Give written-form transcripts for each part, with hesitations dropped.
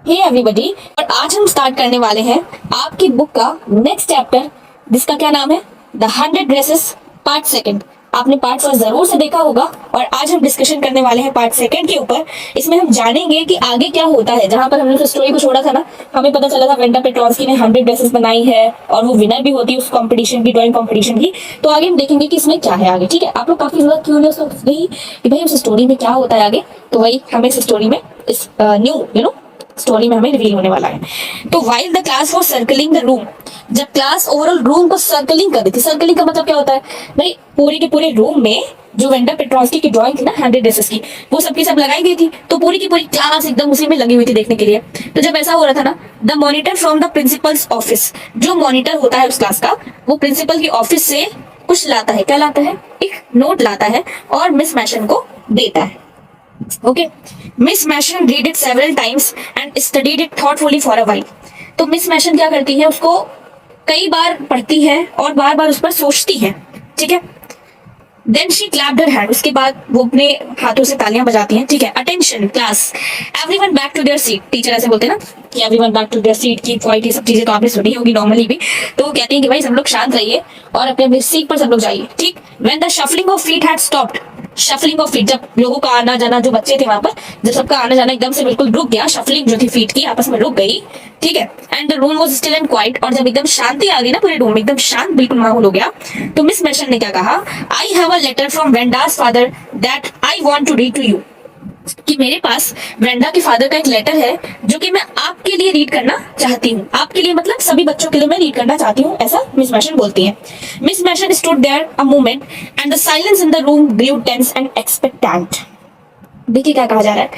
Hey everybody, और आज हम स्टार्ट करने वाले हैं आपकी बुक का नेक्स्ट चैप्टर, जिसका क्या नाम है, द 100 ड्रेसेस पार्ट सेकंड। आपने पार्ट फर्स्ट जरूर से देखा होगा और आज हम डिस्कशन करने वाले हैं पार्ट सेकंड के ऊपर। इसमें हम जानेंगे कि आगे क्या होता है। जहां पर हमने स्टोरी को छोड़ा था ना, हमें पता चला था वेंडा पेट्रोल्स्की ने 100 ड्रेसेस बनाई है और वो विनर भी होती है उस कंपटीशन की, ड्राइंग कंपटीशन की। तो आगे हम देखेंगे कि इसमें क्या है आगे। ठीक है, आप लोग काफी ज्यादा क्यूरियस हो गई कि भाई उस स्टोरी में क्या होता है आगे। तो वही हमें इस स्टोरी में, इस न्यू स्टोरी में हमें रिवील होने वाला है। तो while the class was circling the room, जब क्लास ओवरऑल रूम को सर्कलिंग कर रही थी। सर्कलिंग का मतलब क्या होता है भाई, पूरे के पूरे रूम में जो वेंडा पेट्रोल्स्की की ड्राइंग थी ना 100 ड्रेसेस की, वो सबकी सब लगाई गई थी। तो पूरी की पूरी क्लास एकदम उसी में लगी हुई थी देखने के लिए। तो जब ऐसा हो रहा था ना, the monitor from the principles office, जो मॉनिटर होता है उस क्लास का, वो प्रिंसिपल की ऑफिस से कुछ लाता है। क्या लाता है? एक नोट लाता है और मिस मैशन को देता है। Okay, Miss Mason read it several times and studied it thoughtfully for a while. तो मिस मैशन क्या करती है, उसको कई बार पढ़ती है और बार बार उस पर सोचती है। ठीक है, then she clapped her hand, उसके बाद वो अपने हाथों से तालियां बजाती हैं। ठीक है, attention class, everyone back to their seat. Teacher ऐसे बोलते हैं ना कि everyone back to their seat, key point, ये सब चीजें तो आपने सुनी होगी नॉर्मली भी। तो वो कहती हैं कि भाई सब लोग शांत रहिए और अपने अपने सीट पर सब लोग जाइए। ठीक, when the shuffling of feet had stopped, shuffling of feet, जब लोगों का आना जाना, जो बच्चे थे वहां पर, जब सबका आना जाना एकदम से बिल्कुल रुक गया, शफलिंग जो थी फीट की आपस में रुक गई। ठीक है, and the room was still and quite, और जब एकदम शांति आ गई ना, पूरे रूम में एकदम शांत बिल्कुल माहौल हो गया, तो मिस मैशन ने क्या कहा, I have a letter from Wanda's father that I want to read to you, कि मेरे पास वेंडा के फादर का एक लेटर है जो कि मैं आपके लिए रीड करना चाहती हूँ। आपके लिए मतलब सभी बच्चों के लिए मैं रीड करना चाहती हूँ, ऐसा मिस मैशन बोलती है। Miss Mason stood there a moment and the silence in the room grew tense and expectant. देखिए क्या कहा जा रहा है।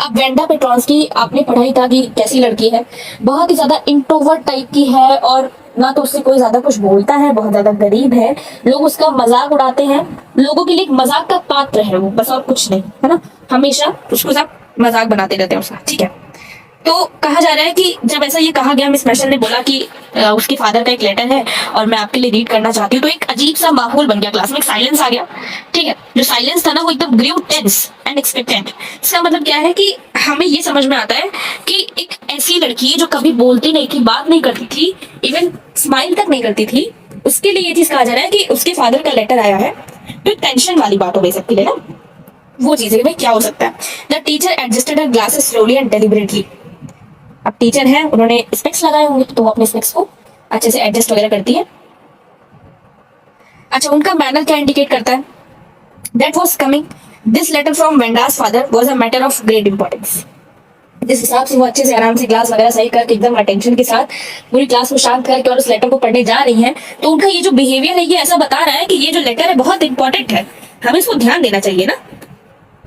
अब वेंडा पेट्रोल्स्की, आपने पढ़ाई था कि कैसी लड़की है, बहुत ही ज्यादा इंट्रोवर्ट टाइप की है और ना तो उससे कोई ज्यादा कुछ बोलता है, बहुत ज्यादा गरीब है, लोग उसका मजाक उड़ाते हैं, लोगों के लिए एक मजाक का पात्र है वो, बस और कुछ नहीं है ना, हमेशा उसको सब मजाक बनाते रहते हैं उसका। ठीक है, तो कहा जा रहा है कि जब ऐसा ये कहा गया, मिस मैशन ने बोला कि उसके फादर का एक लेटर है और मैं आपके लिए रीड करना चाहती हूँ, तो एक अजीब सा माहौल बन गया, क्लास में एक साइलेंस आ गया। ठीक है, जो साइलेंस था ना वो एकदम ग्रू टेंस एंड एक्सपेक्टेंट। इसका मतलब क्या है कि हमें ये समझ में आता है कि एक ऐसी लड़की जो कभी बोलती नहीं थी, बात नहीं करती थी, इवन स्माइल तक नहीं करती थी, उसके लिए ये चीज कहा जा रहा है कि उसके फादर का लेटर आया है। तो टेंशन वाली बात हो गई सबके लिए ना, वो चीज है भाई क्या हो सकता है। The teacher adjusted her glasses slowly and deliberately. अब टीचर है, उन्होंने स्पेक्स लगाए होंगे तो वो अपने स्पेक्स को अच्छे से एडजस्ट वगैरह करती है। अच्छा, उनका मैनर क्या इंडिकेट करता है, that was coming this letter from Wanda's father was a matter of great importance. जिस हिसाब से वो अच्छे से आराम से क्लास वगैरह सही करके एकदम अटेंशन के साथ पूरी क्लास को शांत करके और उस लेटर को पढ़ने जा रही हैं, तो उनका ये जो बिहेवियर है ये ऐसा बता रहा है कि ये जो लेटर है बहुत इंपॉर्टेंट है, हमें इसको ध्यान देना चाहिए ना।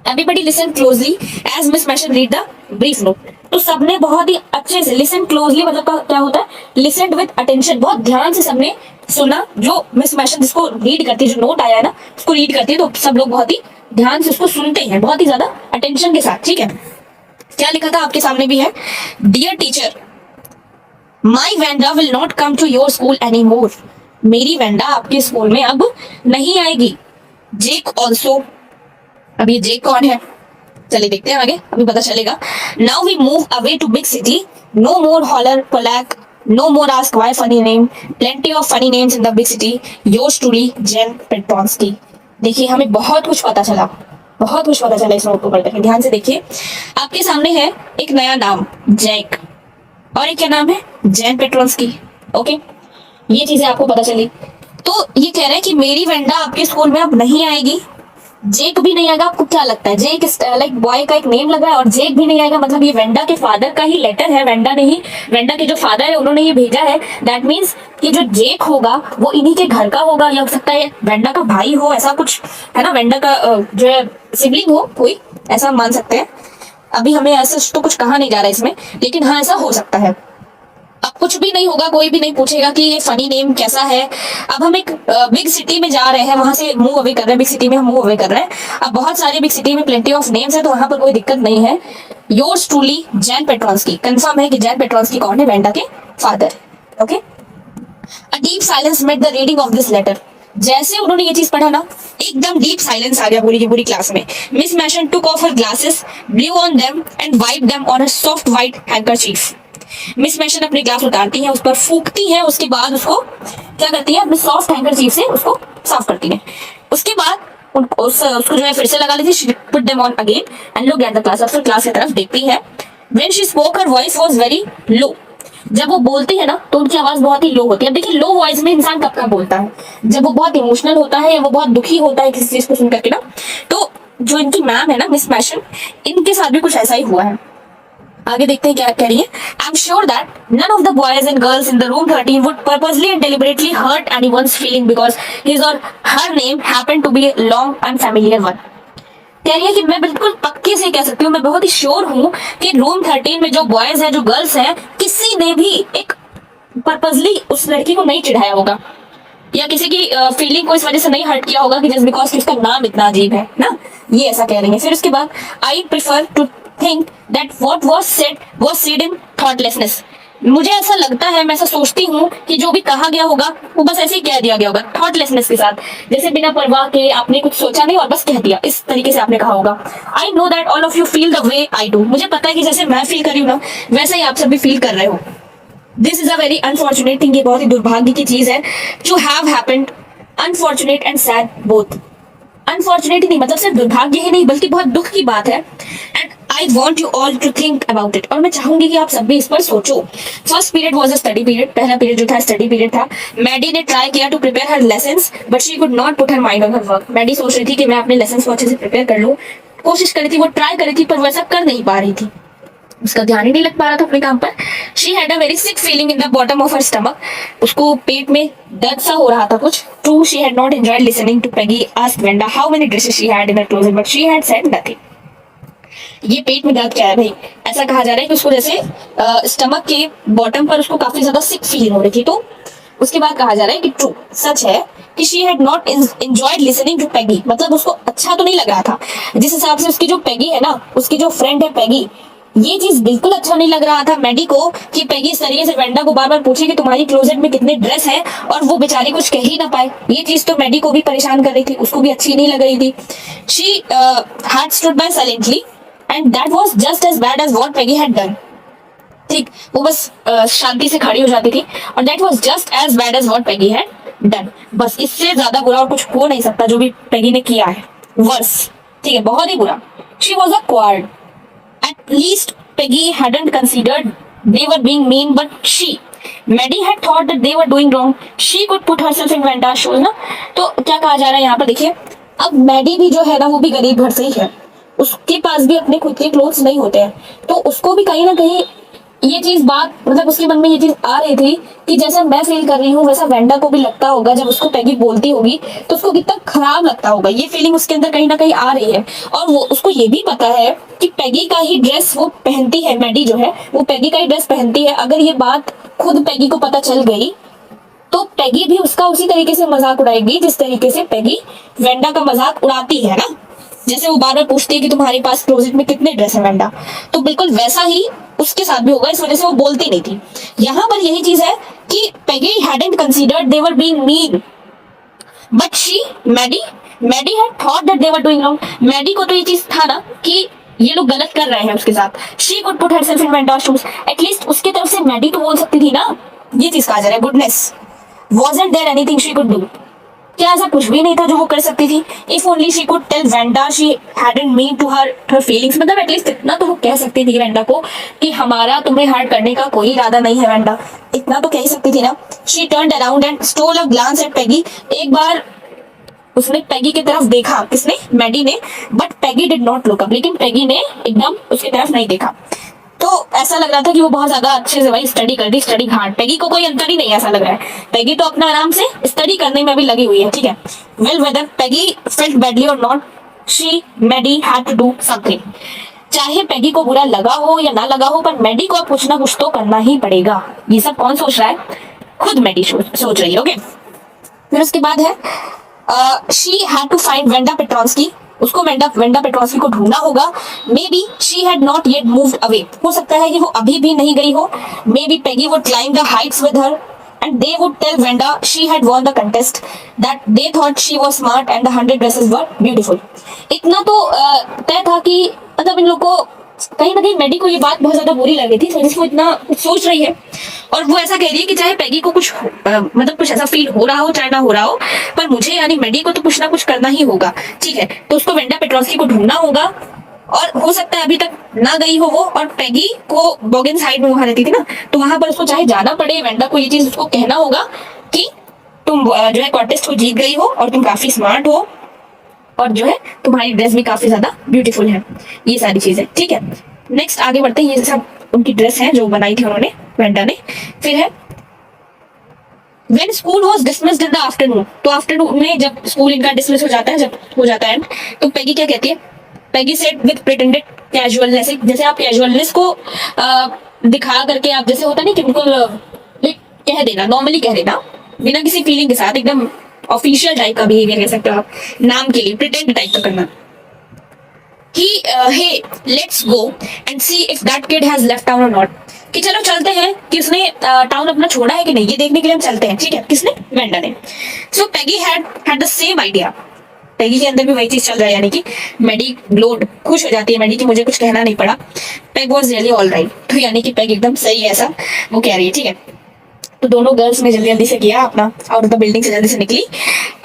Everybody listen closely as Miss Mashan read the brief note. तो सबने बहुत ही अच्छे से listen closely, मतलब क्या होता है, listened with attention, बहुत ध्यान से सबने सुना। जो मिस मैशन जिसको रीड करती है, जो नोट आया है ना उसको रीड करती है, तो सब लोग बहुत ही ध्यान से उसको सुनते हैं, बहुत ही ज्यादा अटेंशन के साथ। ठीक है, क्या लिखा था आपके सामने भी है, dear teacher my Wanda will not come to your school any more. मेरी वेंडा आपके स्कूल में अब नहीं आएगी। जेक ऑल्सो, अब ये जेक कौन है, चलिए देखते हैं आगे, अभी पता चलेगा। Now we move away to big city, no more holler Polack, no more ask why funny name, plenty of funny names in the big city, yours truly Jan Petronski. देखिए हमें बहुत कुछ पता चला, बहुत कुछ पता चला इस नोट को पढ़कर। ध्यान से देखिए, आपके सामने है एक नया नाम जैक, और एक क्या नाम है, जेन पेट्रोल्स्की। ओके, ये चीजें आपको पता चली। तो ये कह रहा है कि मेरी वेंडा आपके स्कूल में अब नहीं आएगी, जेक भी नहीं आएगा। आपको क्या लगता है, जेक लाइक बॉय का एक नेम लग रहा है और जेक भी नहीं आएगा, मतलब ये वेंडा के फादर का ही लेटर है, वेंडा ने ही, वेंडा के जो फादर है उन्होंने ये भेजा है। दैट मीन्स कि जो जेक होगा वो इन्हीं के घर का होगा, या हो सकता है वेंडा का भाई हो, ऐसा कुछ है ना, वेंडा का जो है सिबलिंग हो कोई, ऐसा मान सकते हैं। अभी हमें ऐसा तो कुछ कहा नहीं जा रहा इसमें, लेकिन हाँ ऐसा हो सकता है। अब कुछ भी नहीं होगा, कोई भी नहीं पूछेगा कि ये फनी नेम कैसा है। अब हम एक बिग सिटी में जा रहे हैं, वहां से मूव अवे कर रहे हैं, बिग सिटी में हम मूव अवे कर रहे हैं। अब बहुत सारे बिग सिटी में प्लेंटी ऑफ नेम्स है, तो वहां पर कोई दिक्कत नहीं है। योर्स ट्रूली जैन पेट्रोल्स्की, कंफर्म है कि जैन पेट्रोल्स्की कौन है, वेंडा के father. Okay, a deep silence met the reading of this letter. जैसे उन्होंने ये चीज पढ़ा ना, एकदम डीप साइलेंस आ गया पूरी की पूरी क्लास में। Miss Mason took off her glasses, blew on them and wipe them on a soft white handkerchief. Miss Mason अपने ग्लास उतारती है, उस पर फूकती है, उसके बाद उसको क्या करती है, अपने सॉफ्ट हैंकरचीफ से उसको साफ करती है। उसके बाद उसको जो है फिर से लगा लेती है, put them on again and look at the class. अब फिर क्लास की तरफ देखती है। When she spoke her voice was very low. जब वो बोलती है ना तो उनकी आवाज बहुत ही लो होती है। अब देखिए, लो वॉइस में इंसान कब कब बोलता है, जब वो बहुत इमोशनल होता है या वो बहुत दुखी होता है किसी चीज को सुन करके ना। तो जो इनकी मैम है ना, मिस मैशन, इनके साथ भी कुछ ऐसा ही हुआ है। आगे देखते हैं क्या कह रही है। I am sure that none of the boys and girls in the room 13 would purposely and deliberately hurt anyone's feeling because his or her name happened to be long unfamiliar one. कह रही है कि मैं बिल्कुल पक्के से कह सकती हूँ, मैं बहुत ही श्योर हूँ कि रूम 13 में जो बॉयज हैं, जो गर्ल्स हैं, किसी ने भी एक पर्पसली उस लड़की को नहीं चिढ़ाया होगा या किसी की फीलिंग को इस वजह से नहीं हर्ट किया होगा कि जस्ट बिकॉज उसका नाम इतना अजीब है ना। ये ऐसा कह रही है। फिर उसके बाद I prefer to think that what was said in thoughtlessness. मुझे ऐसा लगता है, मैं ऐसा सोचती हूँ कि जो भी कहा गया होगा वो बस ऐसे ही कह दिया गया होगा, थॉटलेसनेस के साथ, जैसे बिना परवाह के आपने कुछ सोचा नहीं और बस कह दिया, इस तरीके से आपने कहा होगा। I know that all of you feel the way I do. मुझे पता है कि जैसे मैं फील कर रही हूँ ना, वैसा ही आप सब भी फील कर रहे हो। This is a very unfortunate thing. ये बहुत ही दुर्भाग्य की चीज है to have happened, unfortunate and sad both. Unfortunate ही नहीं, मतलब सिर्फ दुर्भाग्य ही नहीं बल्कि बहुत दुख की बात है। And I want you all to think about it. और मैं चाहूंगी कि आप सब भी इस पर सोचो। First period was a study period. पहला पीरियड जो था स्टडी पीरियड था। मैडी ने ट्राई किया to prepare her lessons but she could not put her mind on her work. Maddie सोच रही थी कि मैं अपने लेसन्स को अच्छे से प्रिपेयर कर लूं, कोशिश करी थी, वो ट्राई करी थी, पर वैसा कर नहीं पा रही थी, उसका ध्यान ही नहीं लग पा रहा था अपने काम पर। She had a very sick feeling in the bottom of her stomach. उसको पेट में दर्द सा हो रहा था कुछ। Too she had not enjoyed listening to Peggy ask Wanda how many dresses she had in her closet but she had said nothing. ये पेट में दर्द क्या है भाई? ऐसा कहा जा रहा है कि उसको जैसे स्टमक के बॉटम पर उसको काफी ज्यादा सिक फीलिंग हो रही थी। तो उसके बाद कहा जा रहा है कि ट्रू, सच है कि she had not enjoyed listening to Peggy. मतलब उसको अच्छा तो नहीं लग रहा था, जिस हिसाब से उसकी जो पेगी है ना, उसकी जो फ्रेंड है पेगी, ये चीज बिल्कुल अच्छा नहीं लग रहा था मैडी को कि पेगी इस तरीके से वेंडा को बार बार पूछे कि तुम्हारी क्लोजेट में कितने ड्रेस हैं और वो बेचारी कुछ कह ही ना पाए। ये चीज तो मैडी को भी परेशान कर रही थी, उसको भी अच्छी नहीं लग रही थी। She had stood by silently and that was just as bad as what Peggy had done. ठीक, वो बस शांति से खड़ी हो जाती थी और that was just as bad as what Peggy had done. बस इससे ज्यादा बुरा और कुछ हो नहीं सकता जो भी पेगी ने किया है, वर्स। ठीक है, बहुत ही बुरा। She was a chord. At least Peggy hadn't considered they were being mean, but Maddie had thought that they were doing wrong. She could put herself in Vanda's shoes ना। तो क्या कहा जा रहा है यहाँ पर देखिए, अब मैडी भी जो है ना वो भी गरीब घर से ही है, उसके पास भी अपने खुद के क्लोथ्स नहीं होते हैं। तो उसको भी कहीं ना कहीं ये चीज बात, मतलब उसके मन में ये चीज आ रही थी कि जैसा मैं फील कर रही हूँ वैसा वेंडा को भी लगता होगा। जब उसको पेगी बोलती होगी तो उसको कितना खराब लगता होगा, ये फीलिंग उसके अंदर कहीं ना कहीं आ रही है। और वो उसको ये भी पता है कि पेगी का ही ड्रेस वो पहनती है, मैडी जो है वो पेगी का ही ड्रेस पहनती है। अगर ये बात खुद पेगी को पता चल गई तो पेगी भी उसका उसी तरीके से मजाक उड़ाएगी जिस तरीके से पेगी वेंडा का मजाक उड़ाती है ना। जैसे वो बार बार पूछती है कि तुम्हारे पास क्लोजेट में कितने ड्रेस है वेंडा, तो बिल्कुल वैसा ही उसके साथ भी होगा, इस वजह से वो बोलती नहीं थी। यहाँ पर यही चीज है कि Peggy hadn't considered they were being mean, but Maddie had thought that they were doing wrong। मैडी को तो ये चीज था ना कि ये लोग गलत कर रहे हैं उसके साथ। She could put herself in Vanda's shoes। Atleast उसके तरफ से मैडी तो बोल सकती थी ना। ये चीज कहा जा रहा है, goodness, wasn't there anything she could do? क्या ऐसा कुछ भी नहीं था जो वो कर सकती थी? If only she could tell Vanda she hadn't mean to her feelings। मतलब एटलीस्ट इतना तो वो कह सकती थी वेंडा को कि हमारा तुम्हें हर्ट करने का कोई इरादा नहीं है वेंडा, इतना तो कह ही सकती थी ना। She turned around and stole a glance at Peggy। एक बार उसने पेगी की तरफ देखा, किसने? मैडी ने। But Peggy did not look up. लेकिन पेगी ने एकदम उसकी तरफ नहीं देखा। तो ऐसा लग रहा था कि वो बहुत ज्यादा अच्छे से भाई स्टडी कर दी, स्टडी हार्ड। पेगी को कोई अंतर ही नहीं ऐसा लग रहा है। पेगी तो अपना आराम से स्टडी करने में भी लगी हुई है। ठीक है, well whether Peggy felt badly or not, she Maddie had to do something. चाहे पेगी को बुरा लगा हो या ना लगा हो, पर मैडी को कुछ ना कुछ तो करना ही पड़ेगा। ये सब कौन सोच रहा है? खुद मैडी सोच रही है। ओके, फिर उसके बाद है she had to find Wanda Petronski. उसको वेंडा पेट्रोंस्की को ढूंढना होगा। Maybe she had not yet moved away. हो सकता है कि वो अभी भी नहीं गई हो। May be Peggy would climb the Heights with her. and they would tell Venda she had won the contest, that they thought she was smart and the 100 dresses were beautiful. इतना तो तय था कि मतलब इन लोग को कहीं ना कहीं मैडी को ये बात बहुत ज्यादा बुरी लगी थी, जिसको इतना कुछ सोच रही है और वो ऐसा कह रही है कि चाहे पैगी को कुछ मतलब कुछ ऐसा फील हो रहा हो चाहे ना हो रहा हो, पर मुझे यानी मैडी को तो कुछ ना कुछ करना ही होगा, ठीक है। तो उसको वेंडा पेट्रोस्की को ढूंढना होगा और हो सकता है अभी तक ना गई हो वो, और पैगी को बॉगिन्स हाइट में वहां रहती थी ना, तो वहां पर उसको चाहे जाना पड़े, वेंडा को ये चीज उसको कहना होगा कि तुम जो है कॉन्टेस्ट को जीत गई हो और तुम काफी स्मार्ट हो और जो है तुम्हारी ड्रेस भी काफी ज्यादा ब्यूटीफुल है, ये सारी चीजें, ठीक है। नेक्स्ट आगे बढ़ते हैं, ये सब उनकी ड्रेस है जो बनाई थी उन्होंने वेंडा ने। फिर है When school was dismissed in the afternoon, तो आफ्टरनून में जब स्कूल इनका डिसमिस हो जाता है, जब हो जाता है तो पैगी क्या कहती है, पैगी सेड विद प्रिटेंडेड कैजुअलनेस, जैसे आप कैजुअलनेस को दिखा करके आप जैसे होता नहीं कि बिल्कुल कह देना, नॉर्मली कह देना बिना किसी फीलिंग के साथ, एकदम ऑफिशियल टाइप का बिहेवियर कह सकते हो आप, नाम के लिए प्रिटेंड टाइप का करना। Hey, let's go and see if that kid has left town or not, कि चलो चलते हैं कि उसने टाउन अपना छोड़ा है कि नहीं, ये देखने के लिए हम चलते हैं, ठीक है। किसने, वेंडा ने। सो पैगी हैड द सेम आइडिया, पैगी के अंदर भी वही चीज चल रहा है, यानी कि मैडी ग्लोड, खुश हो जाती है मैडी कि मुझे कुछ कहना नहीं पड़ा, peg was really all right, तो यानी कि पैग एकदम सही है, ऐसा वो कह रही है, ठीक है। तो दोनों गर्ल्स ने जल्दी जल्दी से किया अपना, आउट ऑफ द बिल्डिंग से जल्दी से निकली,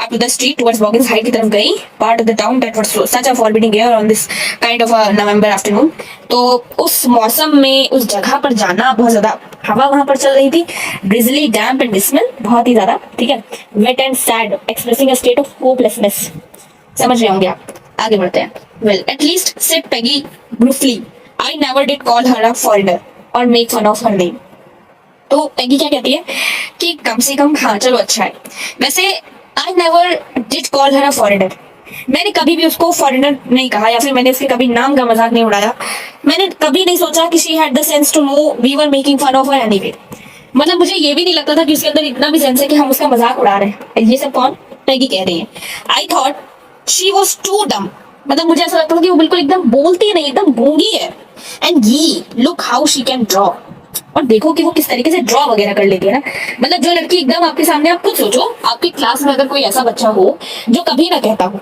up to the street towards Boggins Height की तरफ गई, part of the town that was such a forbidding air on this kind of a November afternoon. तो उस मौसम में उस जगह पर जाना, बहुत ज्यादा हवा वहां पर चल रही थी, ड्रिजली, डैम्प एंड डिस्मल, बहुत ही ज्यादा, ठीक है, wet and sad, expressing a state of hopelessness, समझ रहे होंगे आप। आगे बढ़ते हैं। Well at least said Peggy briefly, I never did call her a foreigner or make fun of her name. तो पैगी क्या कहती है कि कम से कम, हाँ चलो अच्छा है, वैसे आई never did call her a foreigner, मैंने कभी भी उसको फॉरेनर नहीं कहा या फिर मैंने उसके कभी नाम का मजाक नहीं उड़ाया, मैंने कभी नहीं सोचा कि she had the sense to know we were making fun of her anyway, मतलब मुझे ये भी नहीं लगता था कि उसके अंदर इतना भी सेंस है कि हम उसका मजाक उड़ा रहे हैं। ये सब कौन, पैगी कह रही है। I thought she was too dumb, मतलब मुझे ऐसा लगता था कि वो बिल्कुल एकदम बोलती नहीं, एकदम गूंगी है। एंड ये look how she can draw, और देखो कि वो किस तरीके से ड्रॉ वगैरह कर लेती है ना, मतलब जो लड़की एकदम आपके सामने, आप खुद सोचो आपकी क्लास में अगर कोई ऐसा बच्चा हो जो कभी ना कहता हो,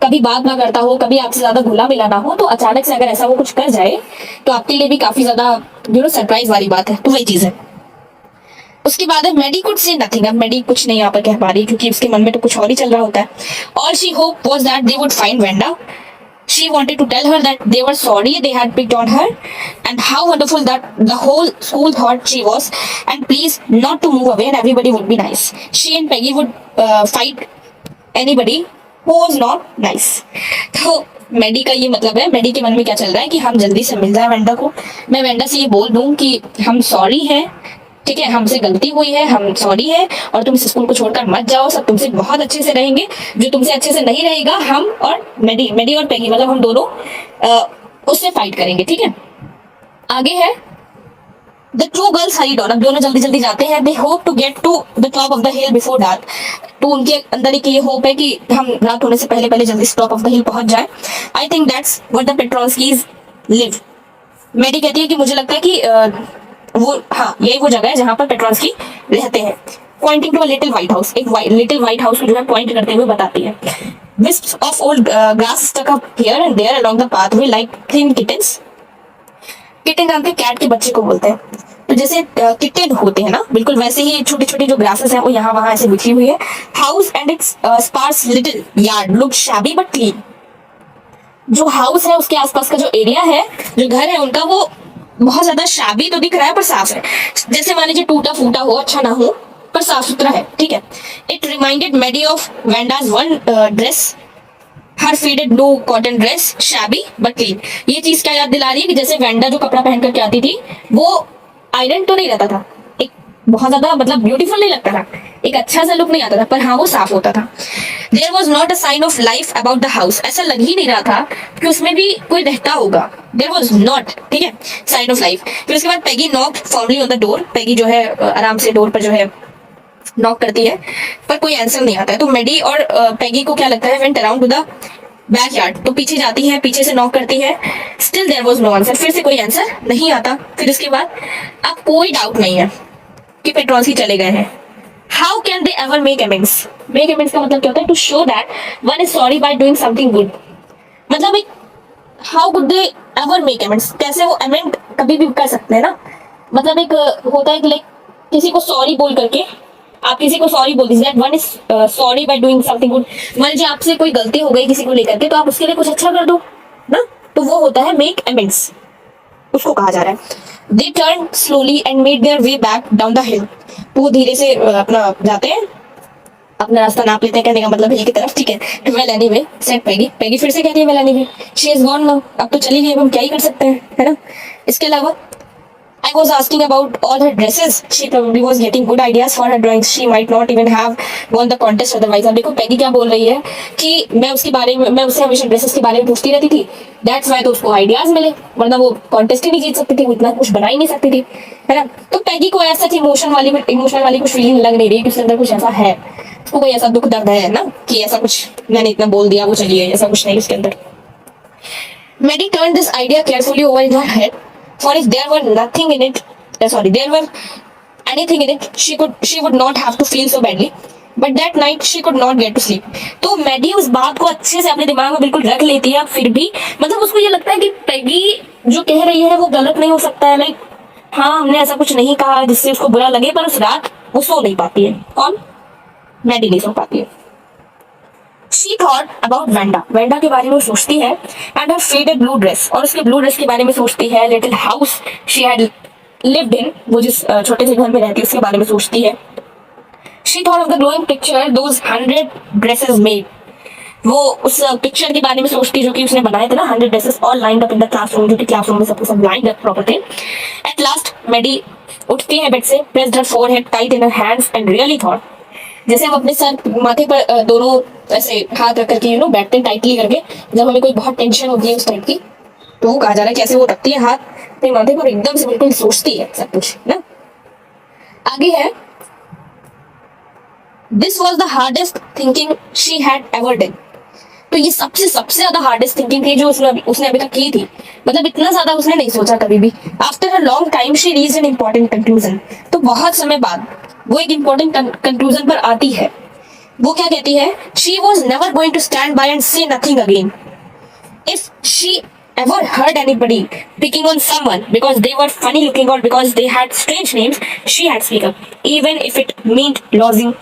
कभी बात ना करता हो, कभी आपसे ज्यादा घुला मिला ना हो, तो अचानक से अगर ऐसा वो कुछ कर जाए तो आपके लिए भी काफी ज्यादा सरप्राइज वाली बात है, तो वही चीज है। उसके बाद मैडी कुड से नथिंग, अब मैडी कुछ नहीं यहाँ पर कह पा रही क्योंकि उसके मन में तो कुछ और ही चल रहा होता है। All she hope was that they would find Wanda, she wanted to tell her that they were sorry they had picked on her and how wonderful that the whole school thought she was, and please not to move away and everybody would be nice. She and Peggy would fight anybody who was not nice. तो Maddie का ये मतलब है, Maddie के मन में क्या चल रहा है कि हम जल्दी से मिल जाए वेंडा को, मैं वेंडा से ये बोल दूं कि हम सॉरी हैं, ठीक है, हमसे गलती हुई है, हम सॉरी है और तुम इस स्कूल को छोड़कर मत जाओ, सब तुमसे बहुत अच्छे से रहेंगे, जो तुमसे अच्छे से नहीं रहेगा हम और मेडी और पैगी, मतलब हम दोनों उससे फाइट करेंगे, ठीक है। आगे है the two girls hurried on, अब दोनों जल्दी जल्दी जाते हैं। They hope to get to the top of the hill before dark, तो उनके अंदर एक ये होप है कि हम रात होने से पहले पहले जल्दी टॉप ऑफ द हिल पहुंच जाए। I think that's what the Petronskis live, Maddie कहती है कि मुझे लगता है कि वो, हाँ यही वो जगह है जहां पर पेट्रोल्स्की रहते हैं। Pointing to a little white house, एक लिटिल व्हाइट हाउस को जो है पॉइंट करते हुए बताती है। wisps of old grass stuck up here and there along the pathway like thin kittens, kitten जानते हैं कैट के बच्चे को बोलते हैं, तो जैसे किटन होते हैं ना, बिल्कुल वैसे ही छोटी छोटी जो ग्रासेस हैं वो यहाँ वहां ऐसे बिखरी हुई है। House and its sparse little yard look shabby but clean, जो हाउस है उसके आसपास का जो एरिया है, जो घर है उनका, वो बहुत ज्यादा शाबी तो दिख रहा है पर साफ है, जैसे मान लीजिए टूटा फूटा हो, अच्छा ना हो, पर साफ सुथरा है, ठीक है। It reminded Maddie of Wanda's one dress, her faded blue cotton dress, shabby but clean. ये चीज क्या याद दिला रही है कि जैसे वेंडा जो कपड़ा पहन करके आती थी वो आयरन तो नहीं रहता था, एक बहुत ज्यादा मतलब ब्यूटीफुल नहीं लगता था, एक अच्छा सा लुक नहीं आता था, पर हाँ वो साफ होता था। There was not a sign of life about the house, ऐसा लग ही नहीं रहा था कि उसमें भी कोई रहता होगा, देयर वॉज नॉट, ठीक है, साइन ऑफ लाइफ। फिर उसके बाद Peggy knock formally on the door, Peggy जो है आराम से डोर पर जो है नॉक करती है पर कोई आंसर नहीं आता है, तो मेडी और पैगी को क्या लगता है, went around to the backyard, तो पीछे जाती है, पीछे से नॉक करती है, still there was no answer, फिर से कोई आंसर नहीं आता। फिर इसके बाद अब कोई डाउट नहीं है कि पेट्रोल्स्की चले गए हैं, how can they ever make amends? Make amends का मतलब क्या होता है? To show that one is sorry by doing something good. मतलब एक how could they ever make amends, कैसे वो अमेंड कभी भी कर सकते हैं ना। मतलब एक होता है कि लाइक किसी को सॉरी बोल करके आप किसी को सॉरी बोल दीजिए, one is sorry by doing something good. मान लीजिए आपसे कोई गलती हो गई किसी को लेकर के, तो आप उसके लिए कुछ अच्छा कर दो ना, तो वो होता है मेक अमेंड्स, उसको कहा जा रहा है। They turn slowly and made their way back down the हिल। तो वो धीरे से अपना जाते हैं, अपना रास्ता नाप लेते हैं, कहने का मतलब हिल की तरफ, ठीक है। वेल एनीवे सेड पैगी, पैगी फिर से कहती है well anyway, she is gone now, अब तो चली गई, अब हम क्या ही कर सकते हैं, है ना। इसके अलावा I was asking about all her dresses. She probably was getting good ideas for her drawings. She might not even have won the contest otherwise. अब देखो पैगी क्या बोल रही है कि मैं उसके बारे में, मैं उससे हमेशा ड्रेसेस के बारे में पूछती रहती थी, दैट्स वाई तो उसको आइडियाज मिले, वरना वो कॉन्टेस्ट ही नहीं जीत सकती थी, वो इतना कुछ बना ही नहीं सकती थी, है ना। तो पैगी को ऐसा इमोशन वाली कुछ फीलिंग लग नहीं रही कि उसके अंदर कुछ ऐसा है, उसको कोई ऐसा दुख दर्द है ना कि ऐसा कुछ मैंने इतना बोल दिया वो चली गई, ऐसा कुछ नहीं उसके अंदर। Maddie turned this idea carefully over in her head, for if there were nothing in it, there were anything in it, she would not have to feel so badly. But that night she could not get to sleep. तो Maddie उस बात को अच्छे से अपने दिमाग में बिल्कुल रख लेती है, फिर भी मतलब उसको ये लगता है कि पैगी जो कह रही है वो गलत नहीं हो सकता है, लाइक हाँ हमने ऐसा कुछ नहीं कहा जिससे उसको बुरा लगे, पर उस रात वो सो नहीं पाती है। कौन? मैडी नहीं सो पाती है। She thought about Wanda, Wanda के बारे में सोचती है, and her faded blue dress, और उसके ब्लू ड्रेस के बारे में सोचती है, little house she had lived in, वो जिस छोटे से घर में रहती है उसके बारे में सोचती है। She thought of the glowing picture those 100 dresses made, वो उस पिक्चर के बारे में सोचती जो कि उसने बनाए थे ना 100 dresses, all lined up in the classroom, जो कि क्लासरूम में सब लाइंड अप प्रॉपर थे। एट लास्ट मैडी उठती है बेड से, pressed her forehead tight in her hands and really thought, जैसे हम अपने सर माथे पर दोनों ऐसे हाथ रख करके बैठते हैं टाइटली करके, जब हमें कोई बहुत टेंशन होती है उस टाइप की, तो वो कहा जा रहा है कैसे वो रखती है हाथ अपने माथे पर, एकदम से बिल्कुल सोचती है सब कुछ ना। आगे है, this was the hardest thinking she had ever done. तो ये सबसे ज्यादा हार्डेस्ट थिंकिंग थी जो उसने अभी तक की थी, मतलब इतना ज्यादा उसने नहीं सोचा कभी भी। After a long time she reached an important conclusion, तो बहुत समय बाद वो एक इंपॉर्टेंट कंक्लूजन पर आती है। वो क्या कहती है? She was never going to stand by and say nothing again if she ever heard anybody picking on someone because they were funny looking or because they had strange names. She had speak up, even if it meant losing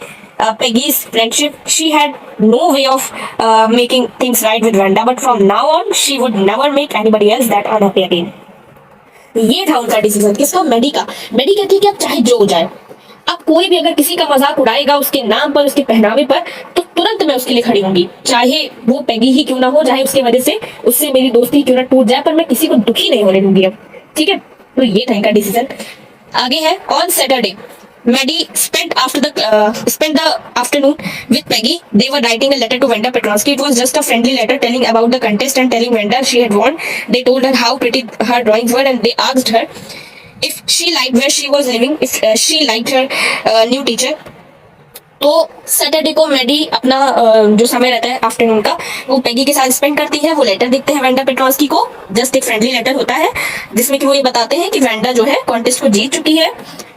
Peggy's friendship. She had no way of making things right with Wanda, but from now on she would never make anybody else that unhappy again. ये था उनका decision, किसका? मेडी का। मेडी कहती है कि अब चाहे जो हो जाए, अब कोई भी अगर किसी का मजाक उड़ाएगा उसके नाम पर, उसके पहनावे पर, तो तुरंत मैं उसके लिए खड़ी होंगी, चाहे वो पैगी ही क्यों ना हो, चाहे उसके वजह से उससे मेरी दोस्ती क्यों ना टूट जाए, पर मैं किसी को दुखी नहीं होने दूंगी अब, ठीक है। तो ये था इनका डिसीजन। आगे है, on Saturday Maddie spent the afternoon with Peggy. They were writing a letter to Wanda Petronsky. It was just a friendly letter telling about the contest and telling Wanda she had won. They told her how pretty her drawings were and they asked her if she liked where she was living, if she liked her new teacher. तो Saturday को Maddie अपना जो समय रहता है afternoon का, वो पैगी के साथ स्पेंड करती है। वो लेटर देखते हैं वेंडा पेट्रोस्की को, जस्ट एक फ्रेंडली लेटर होता है जिसमें कि वो ये बताते हैं कि वेंडा जो है कॉन्टेस्ट को जीत चुकी है,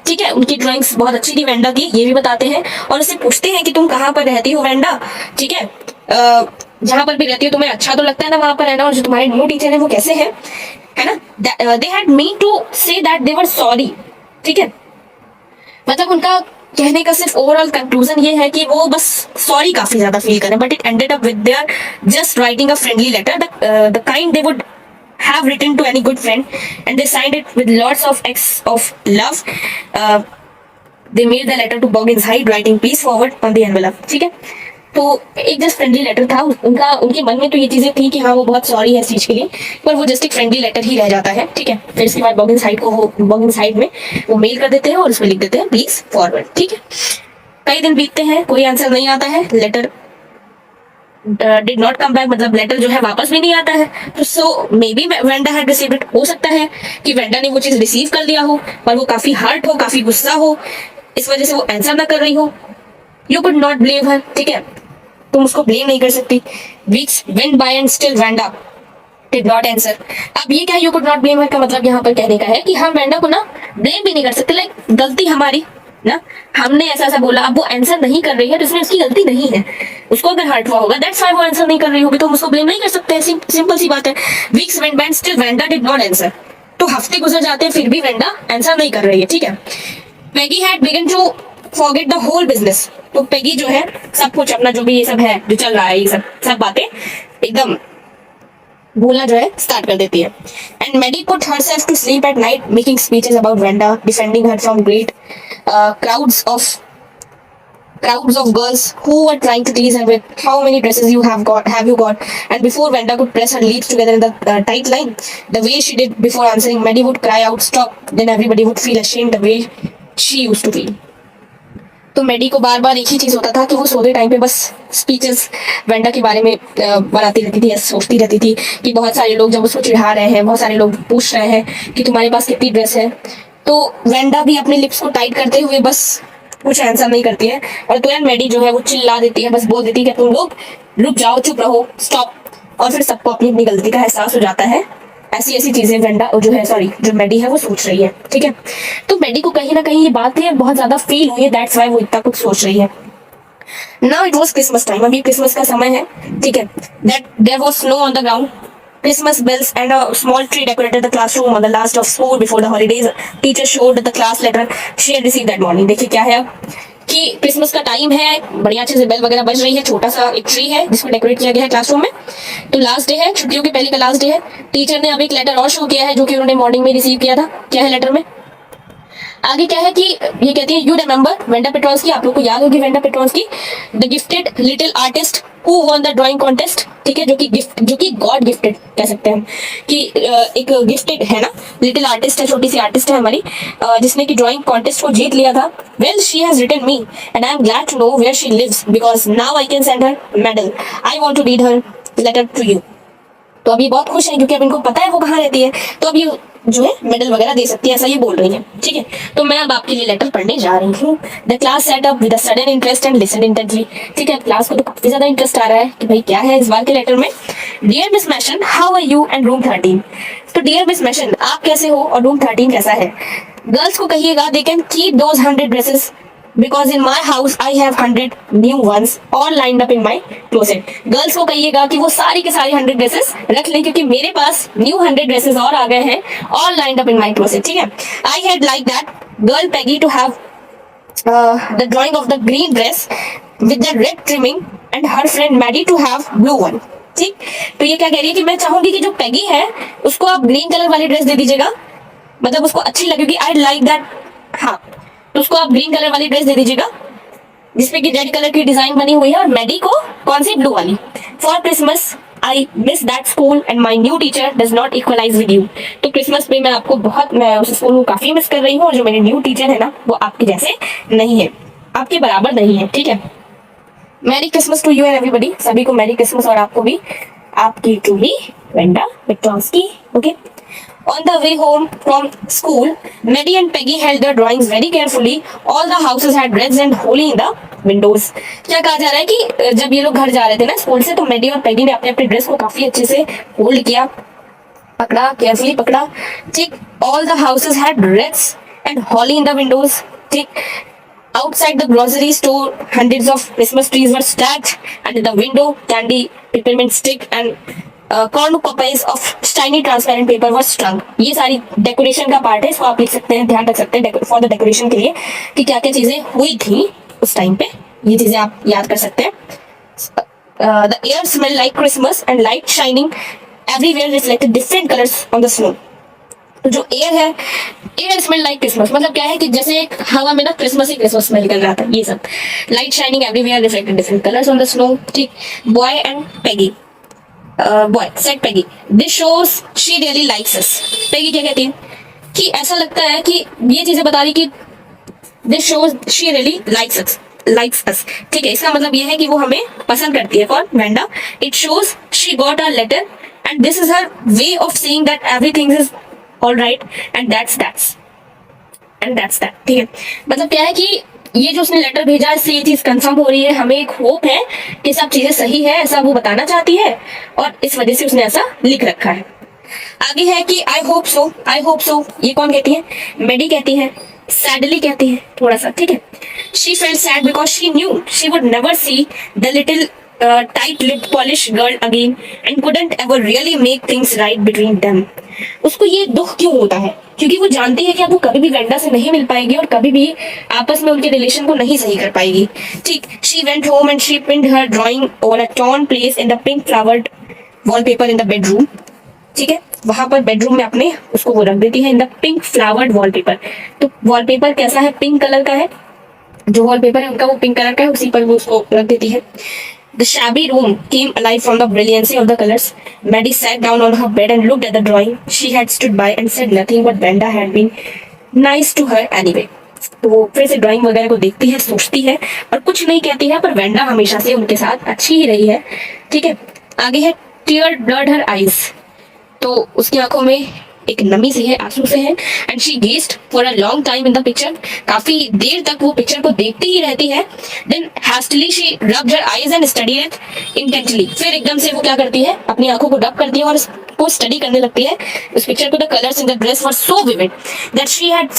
ठीक है। उनकी ड्राइंग्स बहुत अच्छी थी वेंडा की, ये भी बताते हैं, और उससे पूछते हैं कि तुम कहाँ पर रहती हो वेंडा, ठीक है। जहाँ पर भी रहती हो तुम्हें अच्छा तो लगता है ना वहां पर रहना, और जो तुम्हारे न्यू टीचर है वो कैसे है ना। They had mean to say that they were sorry, ठीक है। मतलब उनका कहने का सिर्फ ओवरऑल कंक्लूजन ये है कि वो बस सॉरी काफी ज्यादा फील करें, but it ended up with their just writing a friendly letter, the kind they would have written to any good friend, and they signed it with lots of acts of love. They made the letter to Boggins Hyde, writing peace forward on the envelope, ठीक है। तो एक just friendly letter था उनका, उनके मन में तो ये चीजें थी कि हाँ वो बहुत सॉरी है इस चीज के लिए, पर वो जस्ट एक फ्रेंडली लेटर ही रह जाता है, ठीक है। फिर इसके बाद बॉगिंस हाइड को वो बॉगिंस हाइड में वो मेल कर देते हैं और उसमें लिख देते हैं प्लीज फॉरवर्ड, ठीक है। कई दिन बीतते हैं, कोई आंसर नहीं आता है, letter did not come back, मतलब लेटर जो है वापस भी नहीं आता है। तो so maybe Wanda had received it, हो सकता है कि वेंडा ने वो चीज रिसीव कर लिया हो, पर वो काफी हर्ट हो, काफी गुस्सा हो, इस वजह से वो आंसर ना कर रही हो। यू कुड नॉट ब्लेम हर, ठीक है, तुम उसको ब्लेम नहीं कर सकती। Weeks went by and still Wanda did not answer. अब ये क्या यू कुड नॉट ब्लेम हर का मतलब यहाँ पर कहने का है कि हम वेंडा को ना ब्लेम भी नहीं कर सकते, लाइक गलती हमारी ना, हमने ऐसा ऐसा बोला, अब वो आंसर नहीं कर रही है तो इसमें उसकी गलती नहीं है, उसको अगर हर्ट हुआ होगा दैट्स व्हाई वो आंसर नहीं कर रही होगी, तो हम उसको ब्लेम नहीं कर सकते, सिंपल सी बात है। Weeks went by still Wanda did not answer, तो हफ्ते गुजर जाते हैं फिर भी वेंडा आंसर नहीं कर रही है, ठीक है। Peggy had begun to forget the whole business, तो पेगी जो है सब कुछ अपना जो भी ये सब है जो चल रहा है, ये सब बातें एकदम भूलना जो है स्टार्ट कर देती है। And Maddie put herself to sleep at night making speeches about Wanda, defending her from great crowds of girls who were trying to tease her with how many dresses have you got, and before Venda could press her lips together in the tight line the way she did before answering, Maddie would cry out stop, then everybody would feel ashamed the way she used to feel। तो मेडी को बार बार एक ही चीज होता था कि वो सोते time पे बस स्पीचेस वेंडा के बारे में बनाती रहती थी, सोचती रहती थी कि बहुत सारे लोग जब उसको चिढ़ा रहे हैं, बहुत सारे लोग पूछ रहे हैं कि तुम्हारे पास कितनी ड्रेस है, तो वेंडा भी अपने लिप्स को टाइट करते हुए बस कुछ आंसर नहीं करती है, और तुरंत मेडी जो है वो चिल्ला देती है, बस बोल देती है कि तुम लोग रुक जाओ, चुप रहो, स्टॉप, और फिर सबको अपनी अपनी गलती का एहसास हो जाता है। ऐसी ऐसी चीजें वेंडा जो है जो मेडी है वो सोच रही है, ठीक है। तो मेडी को कहीं ना कहीं ये बात है बहुत ज्यादा फील हुई है, दैट्स व्हाई वो इतना कुछ सोच रही है। Now it was Christmas time, अभी क्रिसमस का समय है, ठीक है। That there was snow on the ground, Christmas bells and a small tree decorated the classroom on the last of school before the holidays. Teacher showed the class letter she had received that morning. देखिए क्या है कि Christmas का time है, बढ़िया अच्छे से bell वगैरह बज रही है, छोटा सा एक ट्री है जिसको डेकोरेट किया गया है क्लासरूम में, तो लास्ट डे है, छुट्टियों के पहले का लास्ट डे है। टीचर ने अब एक लेटर और शो किया है जो कि उन्होंने मॉर्निंग में रिसीव किया था। क्या है लेटर में, आगे क्या है कि ये कहती है यू रिमेंबर वेंडा पेट्रोन्स्की, आप लोग को याद होगी Wanda Petronski, the gifted little artist who won the drawing contest, ठीक है, जो कि गॉड गिफ्टेड कह सकते हैं कि एक गिफ्टेड है ना, लिटिल आर्टिस्ट है, छोटी सी आर्टिस्ट है हमारी, जिसने कि ड्राइंग कॉन्टेस्ट को जीत लिया था। Well she has written me and I am glad to know where she lives because now I can send her medal, I want to read her letter to you. तो अभी बहुत खुश है क्योंकि अब इनको पता है वो कहाँ रहती है, तो अब ये जो है मेडल वगैरह दे सकती है, ऐसा ये बोल रही है, ठीक है। तो मैं अब आपके लिए लेटर पढ़ने जा रही हूँ। The class set up with a sudden interest and listened intently, ठीक है, क्लास को तो काफी ज्यादा इंटरेस्ट आ रहा है कि भाई क्या है इस बार के लेटर में। Dear Miss Mason, how are you and room 13, तो डियर मिस मैशन आप कैसे हो और रूम 13 कैसा है। गर्ल्स को कहिएगा they can keep those 100 dresses because in my house I have 100 new ones all lined up in my closet। Girls को कहिएगा कि वो सारी के सारी 100 ड्रेसेस रख लें क्योंकि मेरे पास न्यू 100 ड्रेसेस और आ गए हैं all lined up in my closet, ठीक है। I had like that girl Peggy to have the drawing of the green dress with the red trimming and her friend Maddie to have blue one, ठीक। तो ये क्या कह रही है कि मैं चाहूंगी कि जो पैगी है उसको आप ग्रीन कलर वाली ड्रेस दे दीजिएगा, मतलब उसको अच्छी लगेगी, आई लाइक दैट, हाँ, तो उसको आप ग्रीन कलर वाली ड्रेस दे दीजिएगा जिसपे कि रेड कलर की डिजाइन बनी हुई है, और मेडी को कौन सी, ब्लू वाली। For Christmas I miss that school and my new teacher does not equalize with you, तो क्रिसमस पे मैं उस स्कूल को काफी मिस कर रही हूँ, और जो मेरी न्यू टीचर है ना वो आपके जैसे नहीं है, आपके बराबर नहीं है, ठीक है। Merry Christmas to you and everybody, सभी को मैरी क्रिसमस, और आपको भी, आपकी truly Wanda Petronski, okay. On the way home from school, Maddie and Peggy held their drawings very carefully. All the houses had reds and holly in the windows. क्या कहा जा रहा है कि जब ये लोग घर जा रहे थे ना स्कूल से, तो मेडी और पेगी ने अपने अपने ड्रेस को काफी अच्छे से होल्ड किया, पकड़ा, केयरफुली पकड़ा, ठीक। All the houses had reds and holly in the windows, ठीक। Outside the grocery store, hundreds of Christmas trees were stacked, and in the window, candy, peppermint stick and cornucopias of shiny transparent paper was strung। ये सारी decoration का part है, इसको आप लिख सकते हैं, ध्यान रख सकते हैं फॉर द डेकोरेशन के लिए कि क्या क्या चीजें हुई थी उस टाइम पे, ये चीजें आप याद कर सकते हैं। The air smell like Christmas and light shining everywhere reflected different colours on the snow. तो जो एयर है, एयर स्मेल लाइक क्रिसमस, मतलब क्या है कि जैसे एक हवा में ना क्रिसमस ही क्रिसमस स्मेल निकल रहा था, ये सब। Light shining everywhere reflected different colours on the snow, ठीक। Boy and Peggy, boy said Peggy, this shows she really likes us. Peggy क्या कहती है कि ऐसा लगता है कि ये चीजें बता रही कि this shows she really likes us, ठीक है। इसका मतलब ये है कि वो हमें पसंद करती है। For Wanda it shows she got a letter and this is her way of saying that everything is alright and that's that, ठीक है। मतलब क्या है कि ये जो उसने लेटर भेजा इससे ये चीज कंफर्म हो रही है, हमें एक होप है कि सब चीजें सही है, ऐसा वो बताना चाहती है, और इस वजह से उसने ऐसा लिख रखा है। आगे है कि आई होप सो, ये कौन कहती है, मेडी कहती है सैडली कहती है थोड़ा सा, ठीक है। She felt sad because she knew she would never see the little tight lipped polish girl again and couldn't ever really make things right between them. उसको ये दुख क्यों होता है? क्योंकि वो जानती है कि अब वो कभी भी वेंडा से नहीं मिल पाएगी और कभी भी आपस में उनके रिलेशन को नहीं सही कर पाएगी, ठीक। She went home and she pinned her drawing over a torn place in the pink flowered wallpaper in the bedroom, ठीक है। वहां पर बेडरूम में अपने उसको वो रख देती है in the pink flowered wallpaper. तो वॉलपेपर कैसा है? पिंक कलर का है। जो वॉलपेपर है उनका वो पिंक कलर का है, उसी पर वो उसको रख देती है। The shabby room came alive from the brilliancy of the colors. Maddie sat down on her bed and looked at the drawing. She had stood by and said nothing, but Vanda had been nice to her anyway. तो वो फिर से drawing वगैरह को देखती है, सोचती है और कुछ नहीं कहती है, पर वेंडा हमेशा से उनके साथ अच्छी ही रही है, ठीक है। आगे है टीयर ब्लड हर आईज। तो उसकी आंखों में एक नमी सी है, आंसू से है। And she gazed for a long time in the picture. काफी देर तक वो पिक्चर को देखती ही रहती है। Then hastily she rubbed her eyes and studied it intently. फिर एकदम से वो क्या करती है? अपनी आंखों को रब करती है और उसको स्टडी करने लगती है उस पिक्चर को। The colours in the dress were so vivid that she had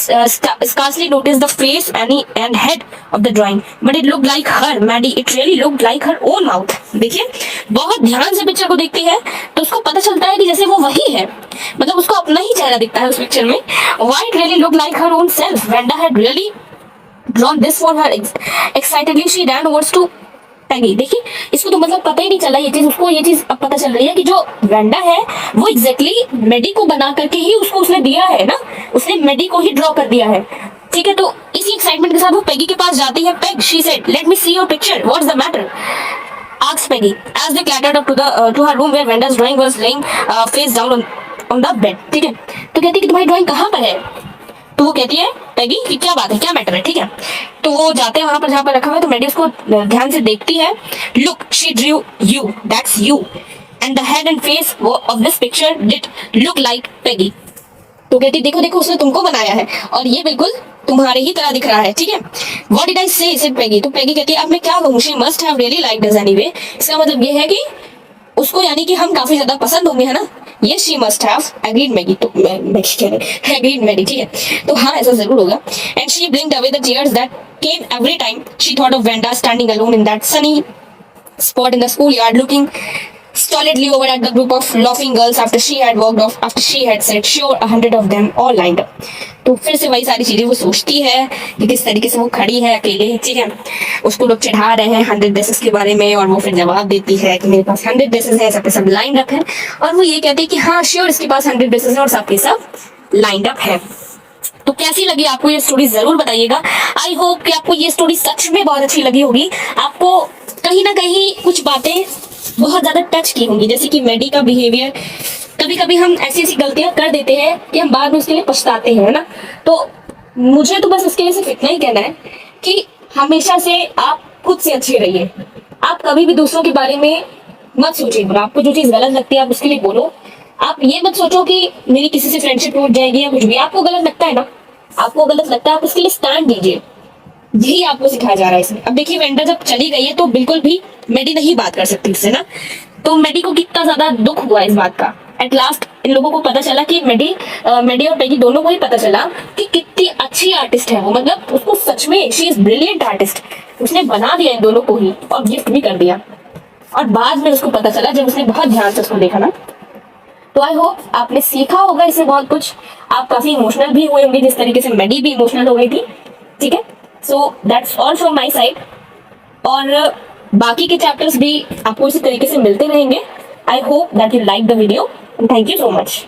scarcely noticed the face and head of the drawing, but it looked like her Maddie. It really looked like her own mouth. देखिए, बहुत ध्यान से picture को देखती है तो उसको पता चलता है कि जैसे वो वही है, मतलब उसको अपना ही चेहरा दिखता है उस पिक्चर में। Why it really looked like her own self. Vanda had really drawn this for her. Excitedly she ran over to Peggy. देखिए, इसको तो मतलब पता ही नहीं चला ये चीज, उसको ये चीज अब पता चल रही है कि जो वेंडा है वो एग्जैक्टली मेडी को बना करके ही उसको उसने दिया है ना, उसने मेडी को ही ड्रॉ कर दिया है, ठीक है। तो इसी एक्साइटमेंट के साथ वो पेगी के पास जाती है। Peg, she said, let me see your picture, what's the matter? asked Peggy as they clattered up to her room where Vanda's drawing was laying face down on the bed, ठीक है। तो कहती है कि तुम्हारी ड्राइंग कहाँ पर है? तो वो कहती है पैगी कि क्या बात है, क्या मैटर है, ठीक है। तो वो जाते हैं वहां पर जहां पर रखा हुआ है। तो मेडी उसको ध्यान से देखती है। Look, she drew you, that's you, and the head and face of this picture did look like Peggy. तो कहती देखो देखो उसने तुमको बनाया है और ये बिल्कुल तुम्हारे ही तरह दिख रहा है, ठीक है। व्हाट डिड आई से, सेड पैगी। तो पैगी कहती है अब मैं क्या कहूँ, she must have really liked us anyway. इसका मतलब ये है कि उसको यानी कि हम काफी ज्यादा पसंद होंगे, है ना। ये she must have agreed Maggi. तो मैगी कह रहे, एग्रीड मैगी, ठीक है। तो हाँ, ऐसा जरूर होगा। And she ब्लिंक्ड away the tears that came every time she thought of Wanda standing alone in that Sunny spot in the schoolyard looking stolidly over at the group of laughing girls after she had walked off, after she had said sure 100 of them all lined up. तो फिर से वही सारी चीजें वो सोचती है कि किस तरीके से वो खड़ी है अकेले, ठीक है। उसको लोग चिढ़ा रहे हैं 100 ड्रेसेस के बारे में और वो फिर जवाब देती है कि मेरे पास 100 ड्रेसेस है, सब पे सब लाइन अप है। और वो ये कहती है कि हाँ श्योर इसके पास 100 ड्रेसेस है और सब पे सब लाइन अप है। तो कैसी लगी आपको ये स्टोरी जरूर बताइएगा। आई होप कि आपको ये स्टोरी सच में बहुत अच्छी लगी होगी। आपको कहीं ना कहीं कुछ बातें बहुत ज्यादा टच की होंगी, जैसे कि मेडी का बिहेवियर। कभी कभी हम ऐसी ऐसी गलतियां कर देते हैं कि हम बाद में उसके लिए पछताते हैं, है ना। तो मुझे तो बस उसके लिए सिर्फ इतना ही कहना है कि हमेशा से आप खुद से अच्छे रहिए। आप कभी भी दूसरों के बारे में मत सोचिए, आपको जो चीज गलत लगती है आप उसके लिए बोलो। आप ये मत सोचो कि मेरी किसी से फ्रेंडशिप टूट जाएगी या कुछ भी। आपको गलत लगता है ना, आपको गलत लगता है, आप उसके लिए स्टैंड लीजिए। यही आपको सिखाया जा रहा है इसमें। अब देखिए वेंडा जब चली गई है तो बिल्कुल भी मेडी नहीं बात कर सकती उससे ना। तो मेडी को कितना ज्यादा दुख हुआ इस बात का। एट लास्ट इन लोगों को पता चला कि मेडी और पेगी दोनों को ही पता चला कि कितनी अच्छी आर्टिस्ट है वो, मतलब उसको सच में शी इज ब्रिलियंट आर्टिस्ट। उसने बना दिया इन दोनों को ही और गिफ्ट भी कर दिया। और बाद में उसको पता चला जब उसने बहुत ध्यान से उसको देखा ना। तो आई होप आपने सीखा होगा इससे बहुत कुछ। आप काफी इमोशनल भी हुए होंगे जिस तरीके से मेडी भी इमोशनल हो गई थी, ठीक है। So that's all from my side. और बाकी के चैप्टर्स भी आपको इसी तरीके से मिलते रहेंगे। I hope that you like the video. Thank you so much.